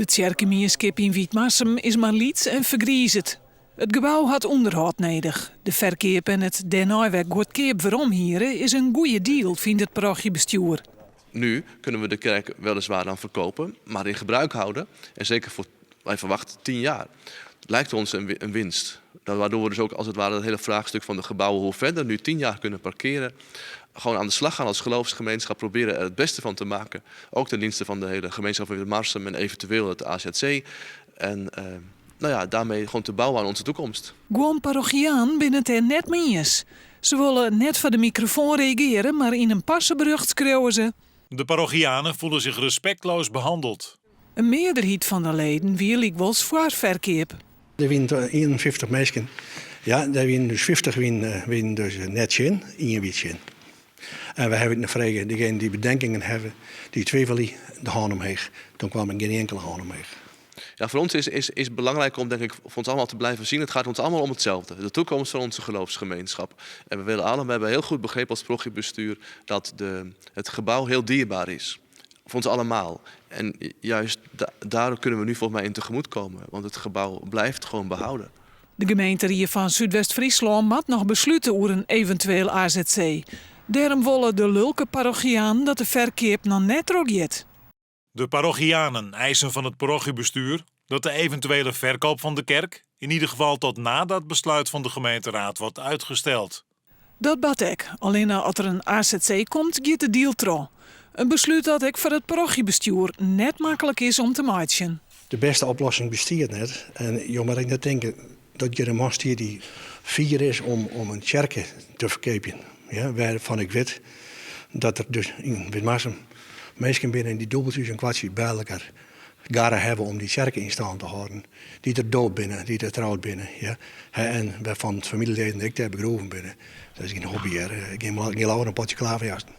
De Tjerkemierskip in Wietmarsum is maar liets en vergriezet. Het gebouw had onderhoud nodig. De verkeer en het daarna goedkoop veromhieren is een goede deal, vindt het parochiebestuur. Nu kunnen we de kerk weliswaar dan verkopen, maar in gebruik houden. En zeker voor, wij verwachten 10 jaar. Lijkt ons een winst. Waardoor we dus ook als het ware het hele vraagstuk van de gebouwen hoe verder nu 10 jaar kunnen parkeren. Gewoon aan de slag gaan als geloofsgemeenschap, proberen er het beste van te maken. Ook ten dienste van de hele gemeenschap van Wietmarsum en eventueel het AZC. En daarmee gewoon te bouwen aan onze toekomst. Gewoon parochiaan binnen het er net mee eens. Ze willen net voor de microfoon reageren, maar in een passenbericht schreeuwen ze. De parochianen voelen zich respectloos behandeld. Een meerderheid van de leden wil wel zwaar verkeer. Er zijn 51 mensen. Ja, daar zijn dus 50 wien dus net in wiet. En we hebben het vragen, degenen die bedenkingen hebben, die twijfelen de haan omheen. Toen kwam er geen enkele haan omheen. Ja, voor ons is belangrijk om, denk ik, voor ons allemaal te blijven zien. Het gaat ons allemaal om hetzelfde. De toekomst van onze geloofsgemeenschap. En we hebben heel goed begrepen als parochiebestuur dat het gebouw heel dierbaar is. Voor ons allemaal. En juist daardoor kunnen we nu volgens mij in tegemoet komen. Want het gebouw blijft gewoon behouden. De gemeente van Zuidwest-Friesland moet nog besluiten over een eventueel AZC. Daarom willen de lulke parochiaan dat de verkeer nog net rogeert. De parochianen eisen van het parochiebestuur dat de eventuele verkoop van de kerk in ieder geval tot na dat besluit van de gemeenteraad wordt uitgesteld. Dat bad ik. Alleen als er een AZC komt, gaat de deal trouw. Een besluit dat ik voor het parochiebestuur net makkelijk is om te maken. De beste oplossing bestaat net. En je moet ik net denken dat je een mast hier die 4 is om een kerk te verkopen. Ja, waarvan ik weet dat er dus in Wietmarsum mensen binnen die dubbeltjes en kwartjes bij elkaar garen hebben om die kerken in stand te houden. Die er dood binnen, die er trouwd binnen. Ja. En van het familieleden die ik daar begroven binnen. Dat is geen hobby, geen lauwe een potje klaverjassen.